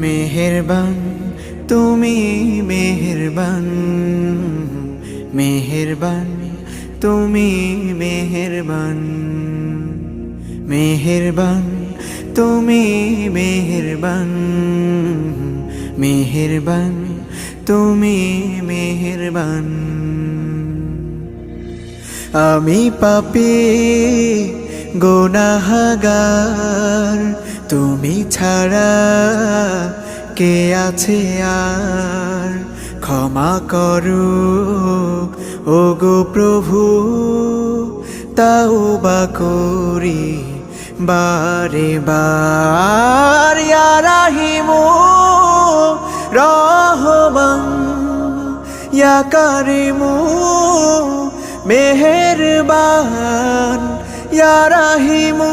মেহেরবান তুমি মেহেরবান, মেহেরবান তুমি মেহেরবান, মেহেরবান তুমি মেহেরবান, মেহেরবান তুমি মেহেরবান। আমি পাপী গুনাহগার, তুমি ছাড়া কে আছে আর? ক্ষমা করো ওগো প্রভু, তাওবা করি বারে বার। ইয়া রাহিমু রহমান, ইয়া কারিমু মেহেরবান, ইয়া রাহিমু